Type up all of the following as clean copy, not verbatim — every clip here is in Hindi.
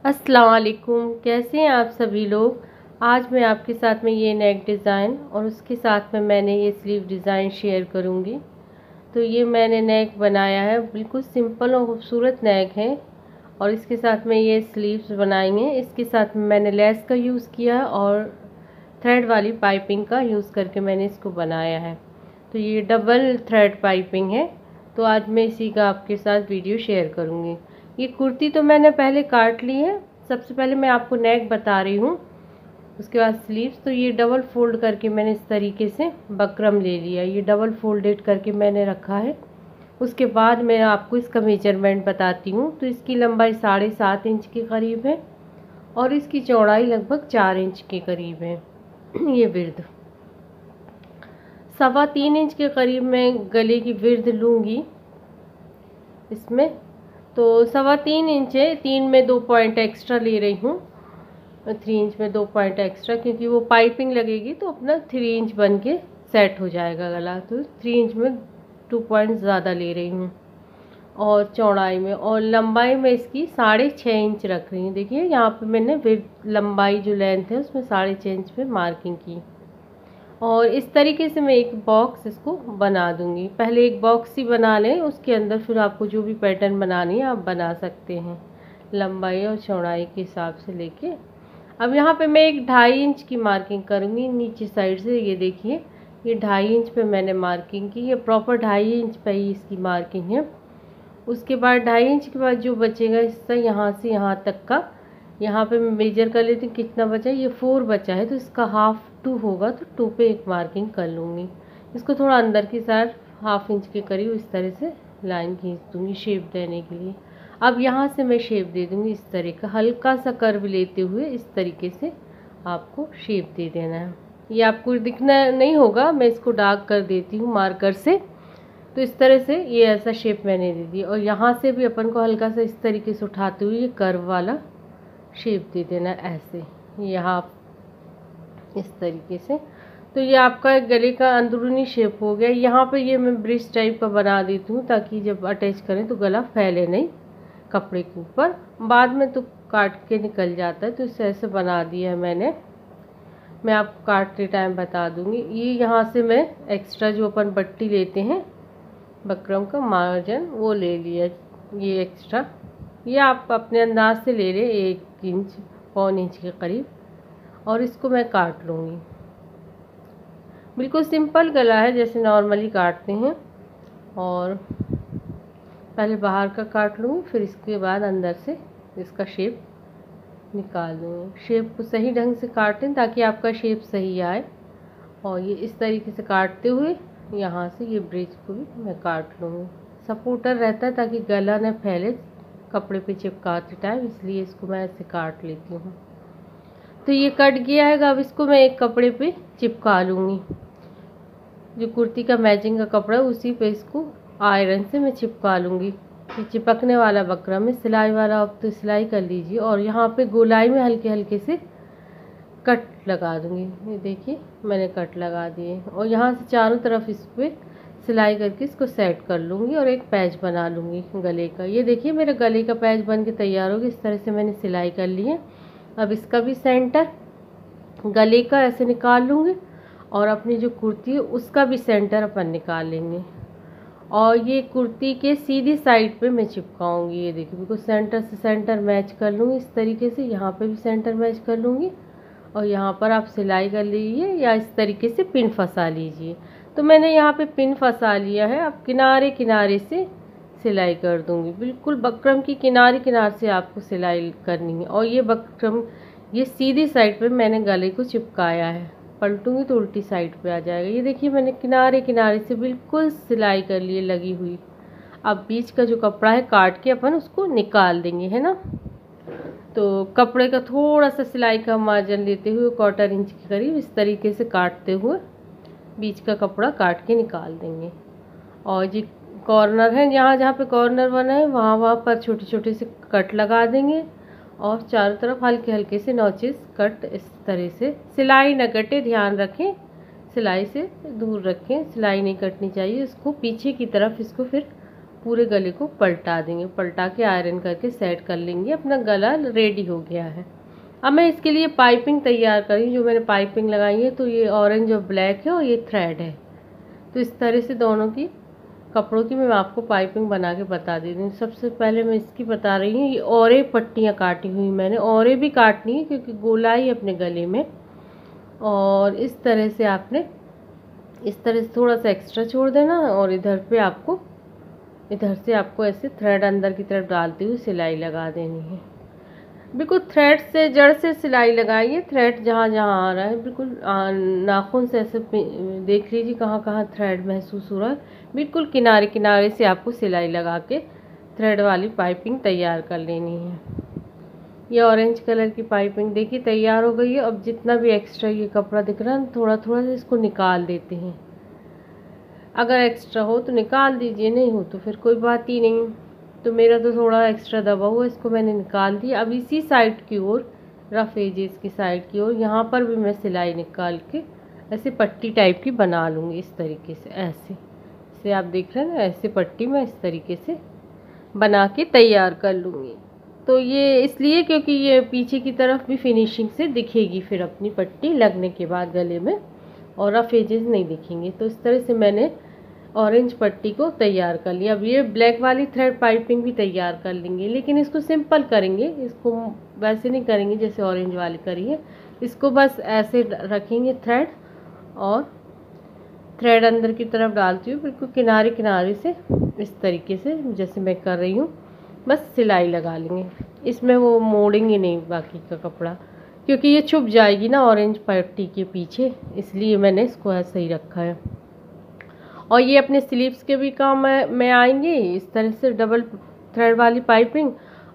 अस्सलाम वालेकुम। कैसे हैं आप सभी लोग। आज मैं आपके साथ में ये नेक डिज़ाइन और उसके साथ में मैंने ये स्लीव डिज़ाइन शेयर करूंगी। तो ये मैंने नेक बनाया है, बिल्कुल सिंपल और खूबसूरत नेक है और इसके साथ में ये स्लीव्स बनाएंगे। इसके साथ में मैंने लेस का यूज़ किया और थ्रेड वाली पाइपिंग का यूज़ करके मैंने इसको बनाया है। तो ये डबल थ्रेड पाइपिंग है। तो आज मैं इसी का आपके साथ वीडियो शेयर करूँगी। ये कुर्ती तो मैंने पहले काट ली है। सबसे पहले मैं आपको नेक बता रही हूँ, उसके बाद स्लीव्स। तो ये डबल फोल्ड करके मैंने इस तरीके से बकरम ले लिया, ये डबल फोल्डेड करके मैंने रखा है। उसके बाद मैं आपको इसका मेजरमेंट बताती हूँ। तो इसकी लंबाई 7.5 इंच के करीब है और इसकी चौड़ाई लगभग 4 इंच के करीब है। ये विर्द 3.25 इंच के करीब मैं गले की विर्द लूँगी इसमें। तो 3.25 इंच है, 3 में 2 पॉइंट एक्स्ट्रा ले रही हूँ, 3 इंच में 2 पॉइंट एक्स्ट्रा, क्योंकि वो पाइपिंग लगेगी तो अपना 3 इंच बन के सेट हो जाएगा गला। तो 3 इंच में 2 पॉइंट ज़्यादा ले रही हूँ और चौड़ाई में, और लंबाई में इसकी 6.5 इंच रख रही हूँ। देखिए यहाँ पे मैंने लंबाई जो लेंथ है उसमें 6.5 इंच पे मार्किंग की। और इस तरीके से मैं एक बॉक्स इसको बना दूंगी। पहले एक बॉक्स ही बना लें, उसके अंदर फिर आपको जो भी पैटर्न बनानी है आप बना सकते हैं, लंबाई और चौड़ाई के हिसाब से लेके। अब यहाँ पे मैं एक 2.5 इंच की मार्किंग करूँगी नीचे साइड से। ये देखिए, ये 2.5 इंच पे मैंने मार्किंग की, ये प्रॉपर 2.5 इंच पे ही इसकी मार्किंग है। उसके बाद 2.5 इंच के बाद जो बचेगा हिस्सा यहाँ से यहाँ तक का, यहाँ पे मैं मेजर कर लेती हूँ कितना बचा है। ये 4 बचा है, तो इसका हाफ 2 होगा, तो 2 पे एक मार्किंग कर लूँगी। इसको थोड़ा अंदर की साइड 1/2 इंच के करीब इस तरह से लाइन खींच दूँगी शेप देने के लिए। अब यहाँ से मैं शेप दे दूँगी इस तरह का, हल्का सा कर्व लेते हुए इस तरीके से आपको शेप दे देना है। ये आपको दिखना नहीं होगा, मैं इसको डार्क कर देती हूँ मार्कर से। तो इस तरह से ये ऐसा शेप मैंने दे दी, और यहाँ से भी अपन को हल्का सा इस तरीके से उठाते हुए ये कर्व वाला शेप दे देना ऐसे, यहाँ इस तरीके से। तो ये आपका गले का अंदरूनी शेप हो गया। यहाँ पे ये मैं ब्रिज टाइप का बना देती हूँ ताकि जब अटैच करें तो गला फैले नहीं कपड़े के ऊपर। बाद में तो काट के निकल जाता है, तो इसे ऐसे बना दिया है मैंने। मैं आपको काटते टाइम बता दूँगी। ये यहाँ से मैं एक्स्ट्रा जो अपन पट्टी लेते हैं बकरम का मार्जिन वो ले लिया, ये एक्स्ट्रा, ये आप अपने अंदाज से ले लें, 1 इंच 1.25 इंच के करीब, और इसको मैं काट लूँगी। बिल्कुल सिंपल गला है जैसे नॉर्मली काटते हैं, और पहले बाहर का काट लूँगी, फिर इसके बाद अंदर से इसका शेप निकाल दूँगी। शेप को सही ढंग से काटें ताकि आपका शेप सही आए। और ये इस तरीके से काटते हुए यहाँ से ये ब्रिज को भी मैं काट लूँगी। सपोर्टर रहता है ताकि गला न फैले कपड़े पे चिपकाते टाइम, इसलिए इसको मैं ऐसे काट लेती हूँ। तो ये कट गया है। अब इसको मैं एक कपड़े पे चिपका लूँगी, जो कुर्ती का मैचिंग का कपड़ा है उसी पे इसको आयरन से मैं चिपका लूँगी। ये चिपकने वाला बकरम है, सिलाई वाला अब तो सिलाई कर लीजिए। और यहाँ पे गोलाई में हल्के हल्के से कट लगा दूँगी। ये देखिए मैंने कट लगा दिए, और यहाँ से चारों तरफ इस पर सिलाई करके इसको सेट कर लूँगी और एक पैच बना लूँगी गले का। ये देखिए मेरे गले का पैच बन के तैयार हो गया। इस तरह से मैंने सिलाई कर ली है। अब इसका भी सेंटर गले का ऐसे निकाल लूँगी, और अपनी जो कुर्ती है उसका भी सेंटर अपन निकाल लेंगे, और ये कुर्ती के सीधी साइड पे मैं चिपकाऊँगी। ये देखिए बिल्कुल सेंटर से सेंटर मैच कर लूँगी इस तरीके से। यहाँ पे भी सेंटर मैच कर लूँगी, और यहाँ पर आप सिलाई कर लीजिए या इस तरीके से पिन फंसा लीजिए। तो मैंने यहाँ पे पिन फंसा लिया है। अब किनारे किनारे से सिलाई कर दूँगी, बिल्कुल बकरम की किनारे किनारे से आपको सिलाई करनी है। और ये बकरम ये सीधी साइड पे मैंने गले को चिपकाया है, पलटूंगी तो उल्टी साइड पे आ जाएगा। ये देखिए मैंने किनारे किनारे से बिल्कुल सिलाई कर ली है लगी हुई। अब बीच का जो कपड़ा है काट के अपन उसको निकाल देंगे, है ना। तो कपड़े का थोड़ा सा सिलाई का मार्जिन लेते हुए 1/4 इंच के करीब इस तरीके से काटते हुए बीच का कपड़ा काट के निकाल देंगे। और ये कॉर्नर है, यहाँ जहाँ पे कॉर्नर बना है वहाँ पर छोटे छोटे से कट लगा देंगे, और चारों तरफ हल्के हल्के से नॉचेस कट इस तरह से। सिलाई न कटे, ध्यान रखें, सिलाई से दूर रखें, सिलाई नहीं कटनी चाहिए। इसको पीछे की तरफ इसको फिर पूरे गले को पलटा देंगे, पलटा के आयरन करके सेट कर लेंगे। अपना गला रेडी हो गया है। अब मैं इसके लिए पाइपिंग तैयार करी। जो मैंने पाइपिंग लगाई है तो ये ऑरेंज और ब्लैक है और ये थ्रेड है। तो इस तरह से दोनों की कपड़ों की मैं आपको पाइपिंग बना के बता दे रही हूँ। सबसे पहले मैं इसकी बता रही हूँ, ये औरे पट्टियाँ काटी हुई मैंने, औरे भी काटनी है क्योंकि गोलाई अपने गले में। और इस तरह से आपने इस तरह से थोड़ा सा एक्स्ट्रा छोड़ देना और इधर से आपको ऐसे थ्रेड अंदर की तरफ डालते हुए सिलाई लगा देनी है। बिल्कुल थ्रेड से जड़ से सिलाई लगाइए। थ्रेड जहाँ जहाँ आ रहा है बिल्कुल नाखून से ऐसे देख लीजिए कहाँ कहाँ थ्रेड महसूस हो रहा है। बिल्कुल किनारे किनारे से आपको सिलाई लगा के थ्रेड वाली पाइपिंग तैयार कर लेनी है। ये ऑरेंज कलर की पाइपिंग देखिए तैयार हो गई है। अब जितना भी एक्स्ट्रा ये कपड़ा दिख रहा है थोड़ा थोड़ा सा इसको निकाल देते हैं। अगर एक्स्ट्रा हो तो निकाल दीजिए, नहीं हो तो फिर कोई बात ही नहीं। तो मेरा तो थोड़ा एक्स्ट्रा दबा हुआ, इसको मैंने निकाल दिया। अब इसी साइड की ओर, रफ एजेस की साइड की ओर, यहाँ पर भी मैं सिलाई निकाल के ऐसे पट्टी टाइप की बना लूँगी इस तरीके से। ऐसे आप देख रहे हैं ना, ऐसे पट्टी मैं इस तरीके से बना के तैयार कर लूँगी। तो ये इसलिए क्योंकि ये पीछे की तरफ भी फिनिशिंग से दिखेगी फिर अपनी पट्टी लगने के बाद गले में, और रफ एजेस नहीं दिखेंगे। तो इस तरह से मैंने ऑरेंज पट्टी को तैयार कर लिया। अब ये ब्लैक वाली थ्रेड पाइपिंग भी तैयार कर लेंगे, लेकिन इसको सिंपल करेंगे, इसको वैसे नहीं करेंगे जैसे ऑरेंज वाली करी है। इसको बस ऐसे रखेंगे थ्रेड, और थ्रेड अंदर की तरफ डालती हूँ बिल्कुल किनारे किनारे से इस तरीके से जैसे मैं कर रही हूँ। बस सिलाई लगा लेंगे, इसमें वो मोड़ेंगे नहीं बाकी का कपड़ा, क्योंकि ये छुप जाएगी ना ऑरेंज पट्टी के पीछे, इसलिए मैंने इसको ऐसे ही रखा है। और ये अपने स्लीव्स के भी काम में आएंगे इस तरह से डबल थ्रेड वाली पाइपिंग,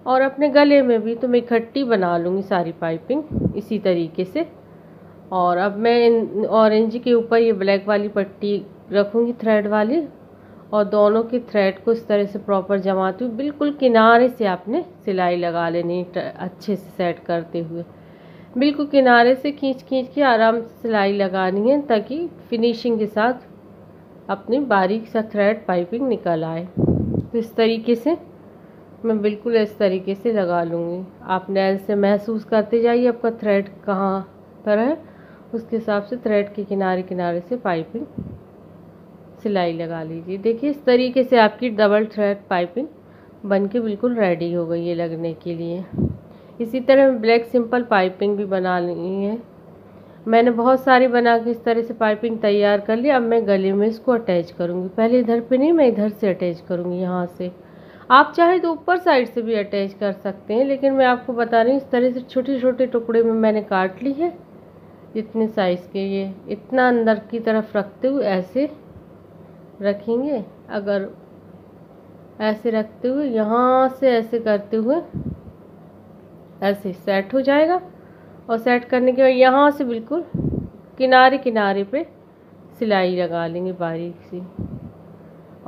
और अपने गले में भी तो मैं इकट्ठी बना लूँगी सारी पाइपिंग इसी तरीके से। और अब मैं ऑरेंज के ऊपर ये ब्लैक वाली पट्टी रखूँगी थ्रेड वाली, और दोनों के थ्रेड को इस तरह से प्रॉपर जमाती हूँ। बिल्कुल किनारे से आपने सिलाई लगा लेनी अच्छे से सेट करते हुए, बिल्कुल किनारे से खींच के आराम से सिलाई लगानी है, ताकि फिनिशिंग के साथ अपनी बारीक सा थ्रेड पाइपिंग निकल आए। तो इस तरीके से मैं बिल्कुल इस तरीके से लगा लूँगी। आप नैल से महसूस करते जाइए आपका थ्रेड कहाँ पर है, उसके हिसाब से थ्रेड के किनारे किनारे से पाइपिंग सिलाई लगा लीजिए। देखिए इस तरीके से आपकी डबल थ्रेड पाइपिंग बनके बिल्कुल रेडी हो गई है लगने के लिए। इसी तरह ब्लैक सिंपल पाइपिंग भी बना ली है मैंने, बहुत सारी बना के इस तरह से पाइपिंग तैयार कर ली। अब मैं गले में इसको अटैच करूँगी। पहले इधर पे नहीं, मैं इधर से अटैच करूँगी यहाँ से। आप चाहे तो ऊपर साइड से भी अटैच कर सकते हैं, लेकिन मैं आपको बता रही हूँ इस तरह से छोटे छोटे टुकड़े में मैंने काट ली है। जितने साइज़ के, ये इतना अंदर की तरफ रखते हुए ऐसे रखेंगे। अगर ऐसे रखते हुए यहाँ से ऐसे करते हुए ऐसे सेट हो जाएगा, और सेट करने के बाद यहाँ से बिल्कुल किनारे किनारे पे सिलाई लगा लेंगे बारीक सी।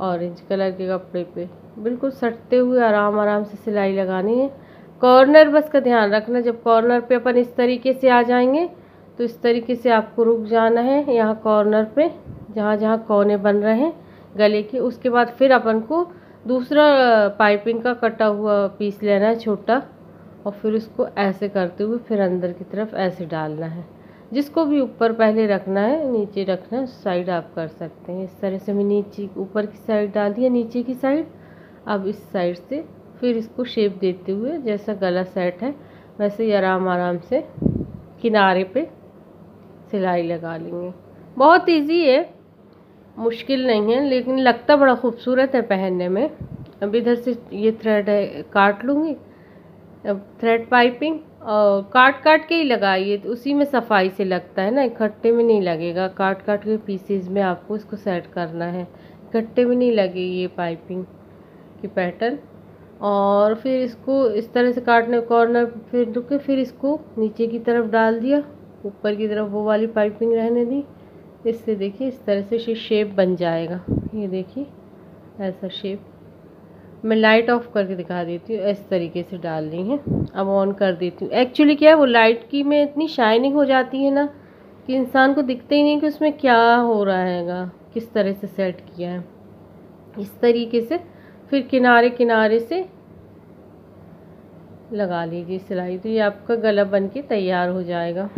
ऑरेंज कलर के कपड़े पे बिल्कुल सटते हुए आराम आराम से सिलाई लगानी है। कॉर्नर बस का ध्यान रखना, जब कॉर्नर पे अपन इस तरीके से आ जाएंगे तो इस तरीके से आपको रुक जाना है यहाँ कॉर्नर पे, जहाँ जहाँ कोने बन रहे हैं गले के। उसके बाद फिर अपन को दूसरा पाइपिंग का कटा हुआ पीस लेना है छोटा, और फिर उसको ऐसे करते हुए फिर अंदर की तरफ ऐसे डालना है। जिसको भी ऊपर पहले रखना है, नीचे रखना है, साइड आप कर सकते हैं। इस तरह से मैं नीचे ऊपर की साइड डाल दिया, नीचे की साइड। अब इस साइड से फिर इसको शेप देते हुए जैसा गला सेट है वैसे ही आराम आराम से किनारे पे सिलाई लगा लेंगे। बहुत इजी है, मुश्किल नहीं है, लेकिन लगता बड़ा खूबसूरत है पहनने में। अब इधर से ये थ्रेड है काट लूँगी। अब थ्रेड पाइपिंग और काट काट के ही लगाइए, तो उसी में सफाई से लगता है ना, इकट्ठे में नहीं लगेगा। काट काट के पीसेस में आपको इसको सेट करना है, इकट्ठे में नहीं लगेगी ये पाइपिंग की पैटर्न। और फिर इसको इस तरह से काटने कॉर्नर फिर रुके, फिर इसको नीचे की तरफ डाल दिया, ऊपर की तरफ वो वाली पाइपिंग रहने दी। इससे देखिए इस तरह से शेप बन जाएगा। ये देखिए ऐसा शेप। मैं लाइट ऑफ करके दिखा देती हूँ, इस तरीके से डालनी है। अब ऑन कर देती हूँ। एक्चुअली क्या है, वो लाइट की में इतनी शाइनिंग हो जाती है ना कि इंसान को दिखता ही नहीं कि उसमें क्या हो रहा हैगा, किस तरह से सेट किया है। इस तरीके से फिर किनारे किनारे से लगा लीजिए सिलाई। तो ये आपका गला बन के तैयार हो जाएगा।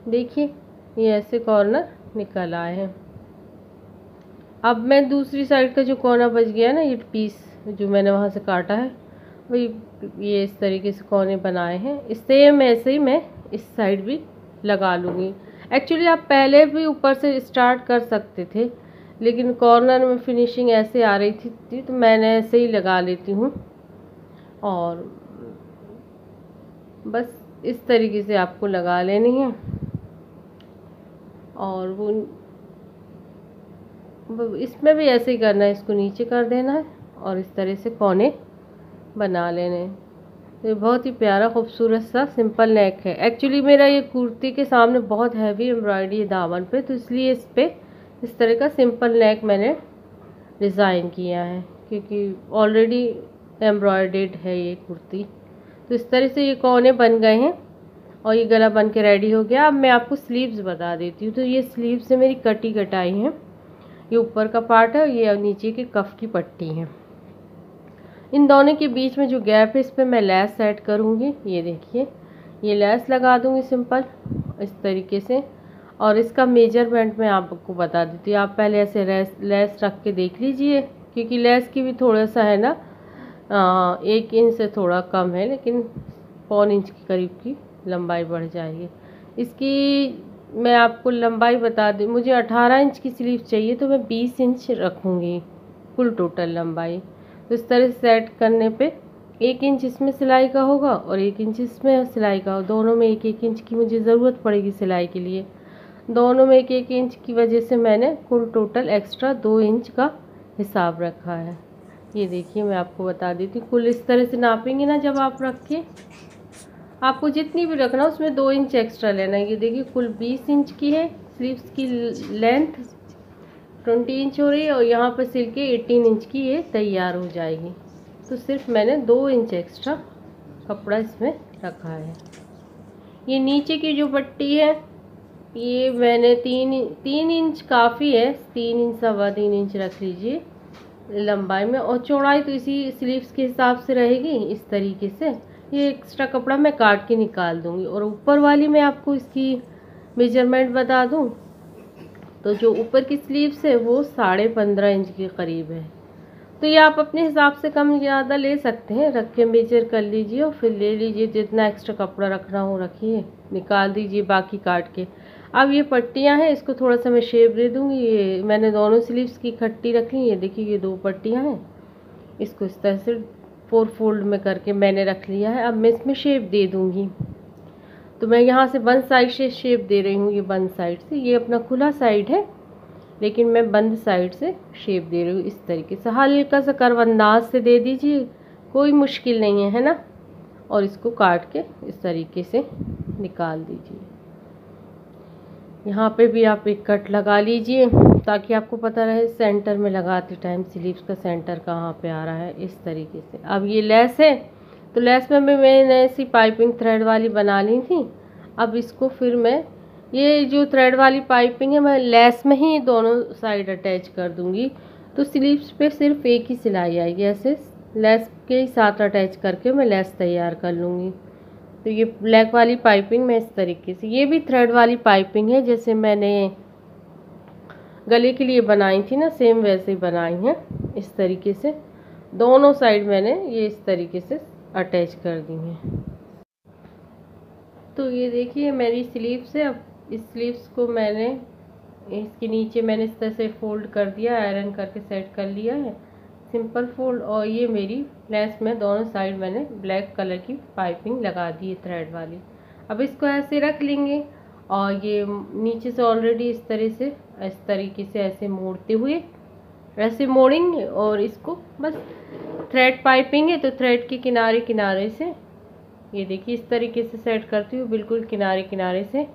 देखिए ये ऐसे कॉर्नर निकल आए हैं। अब मैं दूसरी साइड का जो कोना बच गया ना, ये पीस जो मैंने वहाँ से काटा है, वही ये इस तरीके से कोने बनाए हैं। सेम ऐसे ही मैं इस साइड भी लगा लूँगी। एक्चुअली आप पहले भी ऊपर से स्टार्ट कर सकते थे, लेकिन कॉर्नर में फिनिशिंग ऐसे आ रही थी तो मैंने ऐसे ही लगा लेती हूँ। और बस इस तरीके से आपको लगा लेनी है। और वो इसमें भी ऐसे ही करना है, इसको नीचे कर देना है और इस तरह से कोने बना लेने हैं। तो ये बहुत ही प्यारा खूबसूरत सा सिंपल नेक है। एक्चुअली मेरा ये कुर्ती के सामने बहुत हैवी एम्ब्रॉयडरी है दामन पे, तो इसलिए इस पे इस तरह का सिंपल नेक मैंने डिज़ाइन किया है, क्योंकि ऑलरेडी एम्ब्रॉयडर्ड है ये कुर्ती। तो इस तरह से ये कोने बन गए हैं और ये गला बन के रेडी हो गया। अब मैं आपको स्लीव्स बता देती हूँ। तो ये स्लीव्स से मेरी कटी कटाई है। ये ऊपर का पार्ट है, ये नीचे के कफ की पट्टी है। इन दोनों के बीच में जो गैप है, इस पर मैं लेस सेट करूँगी। ये देखिए, ये लेस लगा दूँगी सिंपल इस तरीके से। और इसका मेजरमेंट मैं आपको बता देती हूँ। आप पहले ऐसे लेस रख के देख लीजिए, क्योंकि लेस की भी थोड़ा सा है ना 1 इंच से थोड़ा कम है, लेकिन 1.25 इंच के करीब की लंबाई बढ़ जाएगी। इसकी मैं आपको लंबाई बता दूँ, मुझे 18 इंच की स्लीव चाहिए, तो मैं 20 इंच रखूँगी कुल टोटल लंबाई। तो इस तरह से सेट करने पे 1 इंच इसमें सिलाई का होगा और 1 इंच इसमें सिलाई का होगा। दोनों में 1-1 इंच की मुझे ज़रूरत पड़ेगी सिलाई के लिए। दोनों में 1-1 इंच की वजह से मैंने कुल टोटल एक्स्ट्रा 2 इंच का हिसाब रखा है। ये देखिए, मैं आपको बता देती हूँ। कुल इस तरह से नापेंगे ना जब आप रख के, आपको जितनी भी रखना उसमें 2 इंच एक्स्ट्रा लेना है। ये देखिए, कुल 20 इंच की है स्लीव्स की लेंथ, 20 इंच हो रही है और यहाँ पर सिल के 18 इंच की ये तैयार हो जाएगी। तो सिर्फ मैंने 2 इंच एक्स्ट्रा कपड़ा इसमें रखा है। ये नीचे की जो पट्टी है, ये मैंने 3 इंच काफ़ी है, 3 इंच 3.25 इंच रख लीजिए लंबाई में। और चौड़ाई तो इसी स्लीव्स के हिसाब से रहेगी इस तरीके से। ये एक्स्ट्रा कपड़ा मैं काट के निकाल दूंगी। और ऊपर वाली मैं आपको इसकी मेजरमेंट बता दूं, तो जो ऊपर की स्लीव्स है वो 15.5 इंच के करीब है। तो ये आप अपने हिसाब से कम ज़्यादा ले सकते हैं, रख के मेजर कर लीजिए और फिर ले लीजिए। जितना एक्स्ट्रा कपड़ा रखना हो रखिए, निकाल दीजिए बाकी काट के। अब ये पट्टियां हैं, इसको थोड़ा सा मैं शेप दे दूंगी। ये मैंने दोनों स्लीव्स की इकट्ठी रखी। ये देखिए, ये 2 पट्टियां हैं, इसको इस तरह से 4 फोल्ड में करके मैंने रख लिया है। अब मैं इसमें शेप दे दूंगी। तो मैं यहाँ से बंद साइड से शेप दे रही हूँ। ये बंद साइड से, ये अपना खुला साइड है, लेकिन मैं बंद साइड से शेप दे रही हूँ इस तरीके से। हल्का सा कर्व अंदाज से दे दीजिए, कोई मुश्किल नहीं है ना। और इसको काट के इस तरीके से निकाल दीजिए। यहाँ पे भी आप एक कट लगा लीजिए, ताकि आपको पता रहे सेंटर में लगाते टाइम स्लीव्स का सेंटर कहाँ पे आ रहा है, इस तरीके से। अब ये लेस है, तो लेस में भी मैंने ऐसी पाइपिंग थ्रेड वाली बना ली थी। अब इसको फिर मैं ये जो थ्रेड वाली पाइपिंग है, मैं लेस में ही दोनों साइड अटैच कर दूंगी। तो स्लीव्स पे सिर्फ एक ही सिलाई आएगी। ऐसे लेस के साथ अटैच करके मैं लेस तैयार कर लूँगी। तो ये ब्लैक वाली पाइपिंग मैं इस तरीके से, ये भी थ्रेड वाली पाइपिंग है जैसे मैंने गले के लिए बनाई थी ना, सेम वैसे ही बनाई है इस तरीके से। दोनों साइड मैंने ये इस तरीके से अटैच कर दी हैं। तो ये देखिए मेरी स्लीव्स है। अब इस स्लीव्स को मैंने इसके नीचे मैंने इस तरह से फोल्ड कर दिया, आयरन करके सेट कर लिया है, सिंपल फोल्ड। और ये मेरी लेस में दोनों साइड मैंने ब्लैक कलर की पाइपिंग लगा दी है थ्रेड वाली। अब इसको ऐसे रख लेंगे और ये नीचे से ऑलरेडी इस तरीके से ऐसे मोड़ते हुए ऐसे मोड़ेंगे। और इसको बस थ्रेड पाइपिंग है, तो थ्रेड के किनारे किनारे से ये देखिए इस तरीके से सेट करती हूँ, बिल्कुल किनारे किनारे से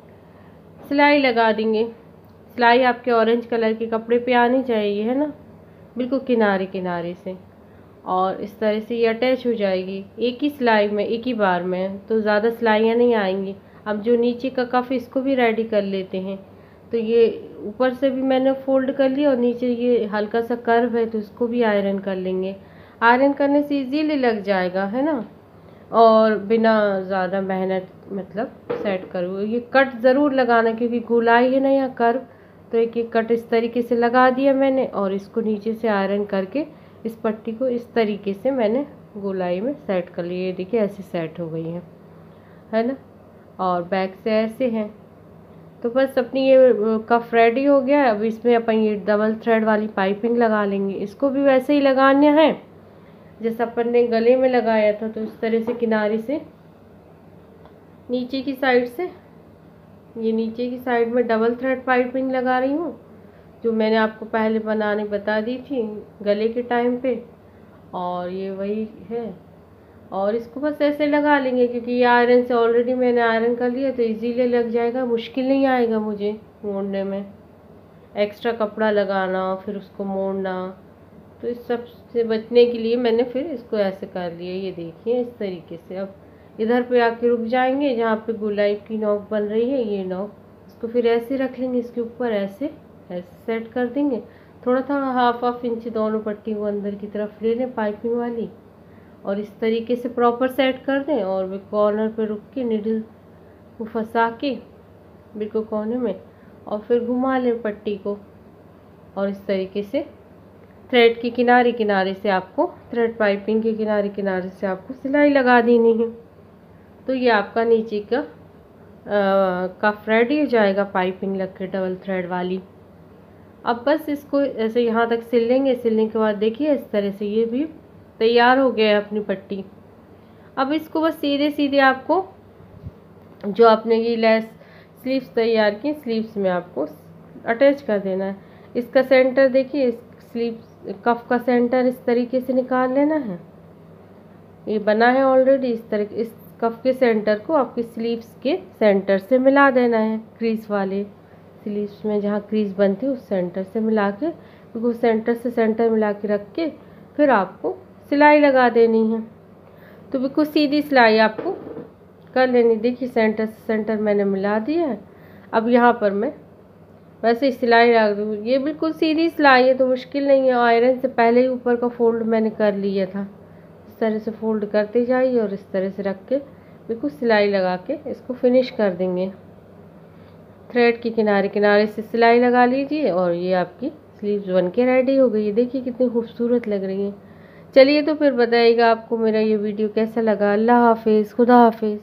सिलाई लगा देंगे। सिलाई आपके ऑरेंज कलर के कपड़े पे आनी चाहिए, है ना, बिल्कुल किनारे किनारे से। और इस तरह से ये अटैच हो जाएगी एक ही सिलाई में, एक ही बार में, तो ज़्यादा सिलाइयाँ नहीं आएंगी। अब जो नीचे का कफ इसको भी रेडी कर लेते हैं। तो ये ऊपर से भी मैंने फोल्ड कर लिया और नीचे ये हल्का सा कर्व है तो इसको भी आयरन कर लेंगे। आयरन करने से इजीली लग जाएगा, है ना, और बिना ज़्यादा मेहनत मतलब सेट करो। ये कट ज़रूर लगाना क्योंकि गोलाई है ना यहाँ कर्व, तो एक कट इस तरीके से लगा दिया मैंने और इसको नीचे से आयरन करके इस पट्टी को इस तरीके से मैंने गोलाई में सेट कर लिया। ये देखिए ऐसे सेट हो गई है ना, और बैक से ऐसे हैं। तो बस अपनी ये कफ रेडी हो गया। अब इसमें अपन ये डबल थ्रेड वाली पाइपिंग लगा लेंगे। इसको भी वैसे ही लगाना है जैसे अपन ने गले में लगाया था, तो इस तरह से किनारे से नीचे की साइड से, ये नीचे की साइड में डबल थ्रेड पाइपिंग लगा रही हूँ जो मैंने आपको पहले बनाने बता दी थी गले के टाइम पे, और ये वही है। और इसको बस ऐसे लगा लेंगे क्योंकि ये आयरन से ऑलरेडी मैंने आयरन कर लिया तो इजीली लग जाएगा, मुश्किल नहीं आएगा मुझे मोड़ने में, एक्स्ट्रा कपड़ा लगाना फिर उसको मोड़ना। तो इस सब से बचने के लिए मैंने फिर इसको ऐसे कर लिया। ये देखिए इस तरीके से। अब इधर पे आके रुक जाएंगे जहाँ पे गोलाई की नोक बन रही है, ये नोक, इसको फिर ऐसे रख लेंगे, इसके ऊपर ऐसे सेट कर देंगे। थोड़ा थोड़ा हाफ इंच दोनों पट्टी को अंदर की तरफ ले लें पाइपिंग वाली और इस तरीके से प्रॉपर सेट कर दें। और वे कॉर्नर पे रुक के निडल को फंसा के बिल्कुल कोने में और फिर घुमा लें पट्टी को, और इस तरीके से थ्रेड के किनारे किनारे से आपको, थ्रेड पाइपिंग के किनारे किनारे से आपको सिलाई लगा देनी है। तो ये आपका नीचे का कफ रेडी हो जाएगा पाइपिंग लग के डबल थ्रेड वाली। अब बस इसको ऐसे यहाँ तक सिल लेंगे। सिलने के बाद देखिए इस तरह से ये भी तैयार हो गया है अपनी पट्टी। अब इसको बस सीधे सीधे आपको जो आपने ये लेस स्लीव्स तैयार की, स्लीव्स में आपको अटैच कर देना है। इसका सेंटर देखिए, इस स्लीव्स कफ का सेंटर इस तरीके से निकाल लेना है। ये बना है ऑलरेडी इस तरह। इस कफ के सेंटर को आपकी स्लीव्स के सेंटर से मिला देना है, क्रीज वाले स्लीव्स में जहाँ क्रीज बनती है उस सेंटर से मिला के, बिल्कुल सेंटर से सेंटर मिला के रख के फिर आपको सिलाई लगा देनी है। तो बिल्कुल सीधी सिलाई आपको कर लेनी। देखिए सेंटर से सेंटर मैंने मिला दिया है। अब यहाँ पर मैं वैसे ही सिलाई लगा दूँ। ये बिल्कुल सीधी सिलाई है तो मुश्किल नहीं है। आयरन से पहले ही ऊपर का फोल्ड मैंने कर लिया था। इस तरह से फोल्ड करते जाइए और इस तरह से रख के बिल्कुल सिलाई लगा के इसको फिनिश कर देंगे। थ्रेड के किनारे किनारे से सिलाई लगा लीजिए और ये आपकी स्लीव्स बन के रेडी हो गई है। देखिए कितनी खूबसूरत लग रही है। चलिए तो फिर बताइएगा आपको मेरा ये वीडियो कैसा लगा। अल्लाह हाफिज़, खुदा हाफिज़।